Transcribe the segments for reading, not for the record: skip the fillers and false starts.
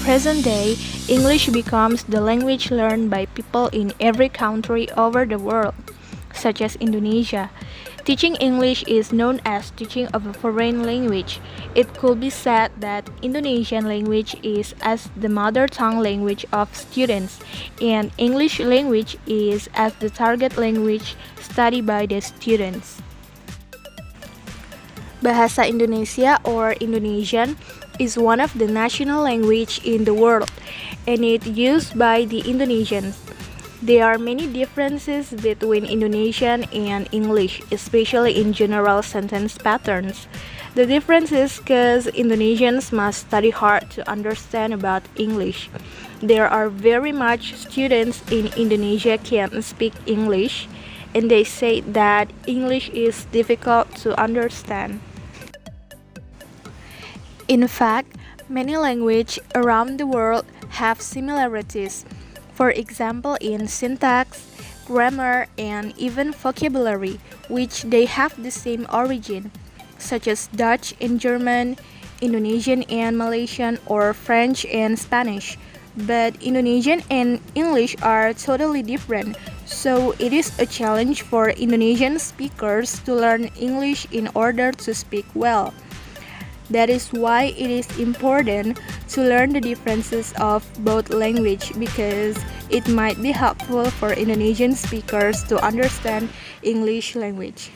present day, English becomes the language learned by people in every country over the world, such as Indonesia. Teaching English is known as teaching of a foreign language. It could be said that Indonesian language is as the mother tongue language of students, and English language is as the target language studied by the students. Bahasa Indonesia or Indonesian is one of the national language in the world, and it used by the Indonesians. There are many differences between Indonesian and English, especially in general sentence patterns. The difference is because Indonesians must study hard to understand about English. There are very much students in Indonesia can't speak English, and they say that English is difficult to understand. In fact, many languages around the world have similarities. For example, in syntax, grammar, and even vocabulary, which they have the same origin, such as Dutch and German, Indonesian and Malaysian, or French and Spanish. But Indonesian and English are totally different, so it is a challenge for Indonesian speakers to learn English in order to speak well. That is why it is important to learn the differences of both language because it might be helpful for Indonesian speakers to understand English language.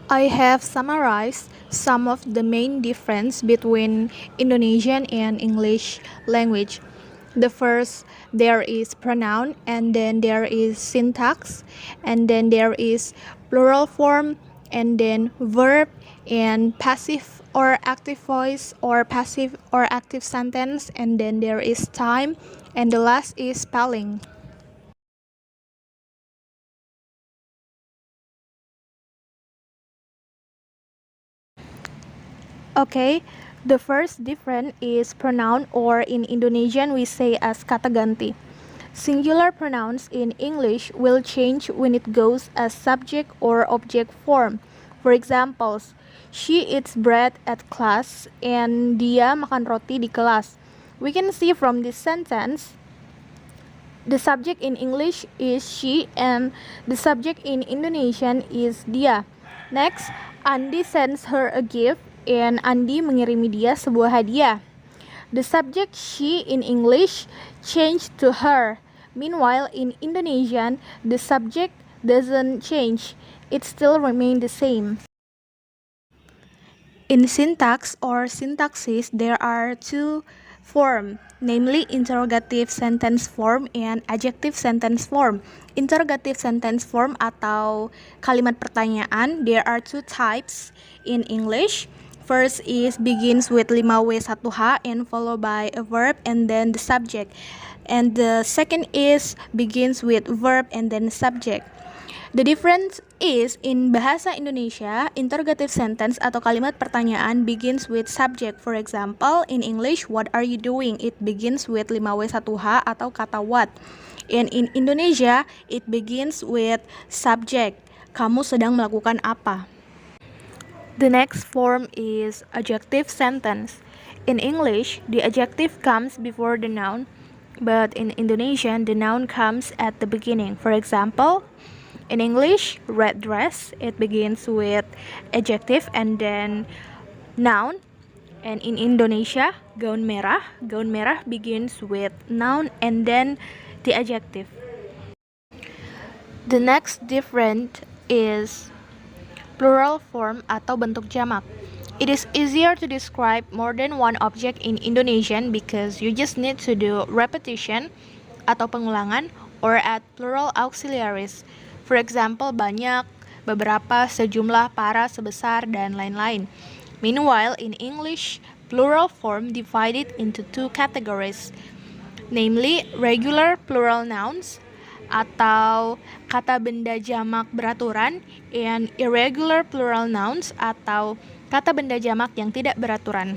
I have summarized some of the main difference between Indonesian and English language. The first, there is pronoun, and then there is syntax, and then there is plural form, and then verb, and passive or active voice or passive or active sentence, and then there is time, and the last is spelling. Okay, the first difference is pronoun, or in Indonesian we say as kata ganti. Singular pronouns in English will change when it goes as subject or object form. For examples, she eats bread at class and dia makan roti di kelas. We can see from this sentence, the subject in English is she and the subject in Indonesian is dia. Next, Andi sends her a gift and Andi mengirimi dia sebuah hadiah. The subject she in English changed to her. Meanwhile, in Indonesian, the subject doesn't change. It still remains the same. In syntax or syntaxis, there are two forms, namely interrogative sentence form and adjective sentence form. Interrogative sentence form atau kalimat pertanyaan, there are two types in English. First is begins with 5W1H and followed by a verb and then the subject. And the second is begins with verb and then subject. The difference is in bahasa Indonesia, interrogative sentence atau kalimat pertanyaan begins with subject. For example, in English, what are you doing? It begins with 5W1H atau kata what. And in Indonesia, it begins with subject. Kamu sedang melakukan apa? The next form is adjective sentence. In English, the adjective comes before the noun, but in Indonesian, the noun comes at the beginning. For example, in English, red dress, it begins with adjective and then noun. And in Indonesia, gaun merah begins with noun and then the adjective. The next difference is plural form atau bentuk jamak. It is easier to describe more than one object in Indonesian because you just need to do repetition atau pengulangan or add plural auxiliaries. For example, banyak, beberapa, sejumlah, para, sebesar, dan lain-lain. Meanwhile, in English, plural form divided into two categories, namely regular plural nouns atau kata benda jamak beraturan and irregular plural nouns atau kata benda jamak yang tidak beraturan.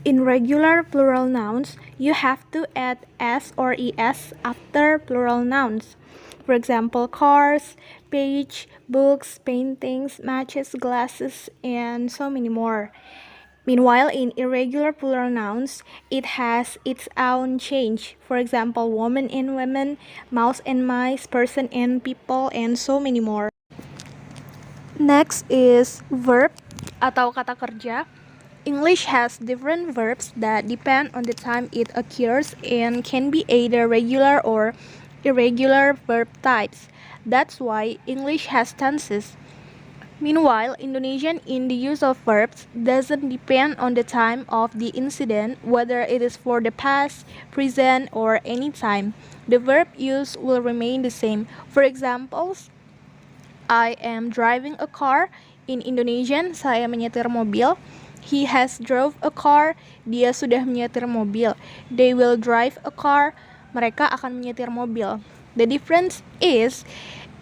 In regular plural nouns, you have to add s or es after plural nouns. For example, cars, page, books, paintings, matches, glasses, and so many more. Meanwhile, in irregular plural nouns, it has its own change. For example, woman and women, mouse and mice, person and people, and so many more. Next is verb atau kata kerja. English has different verbs that depend on the time it occurs and can be either regular or irregular verb types. That's why English has tenses. Meanwhile, Indonesian in the use of verbs doesn't depend on the time of the incident, whether it is for the past, present, or any time. The verb use will remain the same. For examples, I am driving a car. In Indonesian, saya menyetir mobil. He has drove a car. Dia sudah menyetir mobil. They will drive a car. Mereka akan menyetir mobil. The difference is,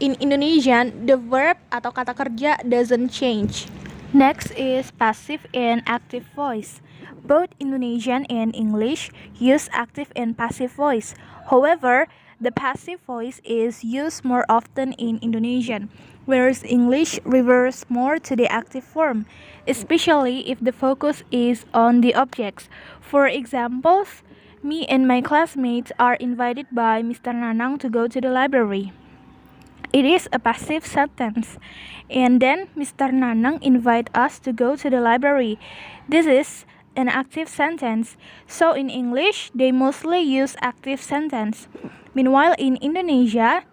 in Indonesian, the verb atau kata kerja doesn't change. Next is passive and active voice. Both Indonesian and English use active and passive voice. However, the passive voice is used more often in Indonesian, whereas English reverts more to the active form, especially if the focus is on the objects. For examples, me and my classmates are invited by Mr. Nanang to go to the library. It is a passive sentence. And then Mr. Nanang invite us to go to the library. This is an active sentence. So in English, they mostly use active sentence. Meanwhile in Indonesia,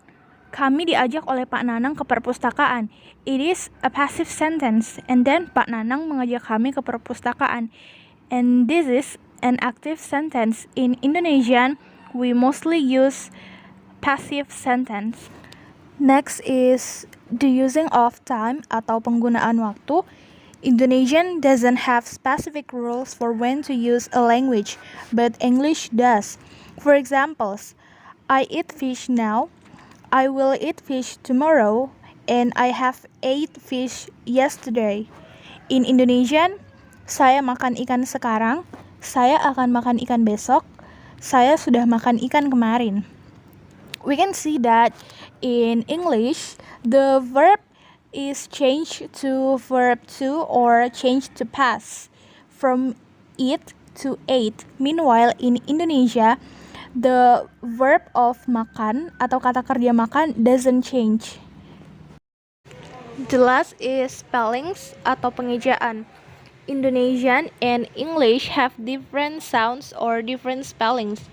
kami diajak oleh Pak Nanang ke perpustakaan. It is a passive sentence. And then Pak Nanang mengajak kami ke perpustakaan. And this is an active sentence. In Indonesian, we mostly use passive sentence. Next is the using of time atau penggunaan waktu. Indonesian doesn't have specific rules for when to use a language, but English does. For examples, I eat fish now, I will eat fish tomorrow, and I have ate fish yesterday. In Indonesian, saya makan ikan sekarang, saya akan makan ikan besok, saya sudah makan ikan kemarin. We can see that in English, the verb is changed to verb to or changed to past from eat to ate. Meanwhile, in Indonesia, the verb of makan atau kata kerja makan doesn't change. The last is spellings atau pengejaan. Indonesian and English have different sounds or different spellings.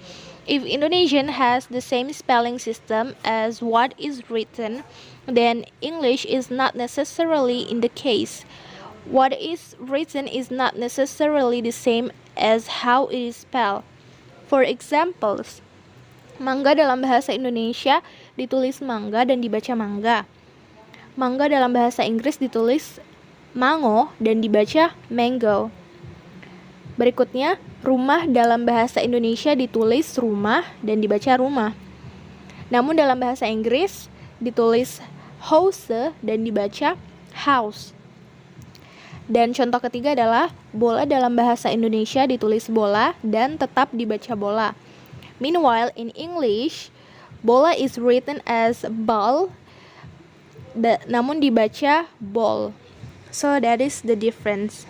If Indonesian has the same spelling system as what is written, then English is not necessarily in the case. What is written is not necessarily the same as how it is spelled. For examples, mangga dalam bahasa Indonesia ditulis mangga dan dibaca mangga. Mangga dalam bahasa Inggris ditulis mango dan dibaca mango. Berikutnya, rumah dalam bahasa Indonesia ditulis rumah dan dibaca rumah. Namun dalam bahasa Inggris ditulis house dan dibaca house. Dan contoh ketiga adalah bola dalam bahasa Indonesia ditulis bola dan tetap dibaca bola. Meanwhile, in English, bola is written as ball, namun dibaca ball. So that is the difference.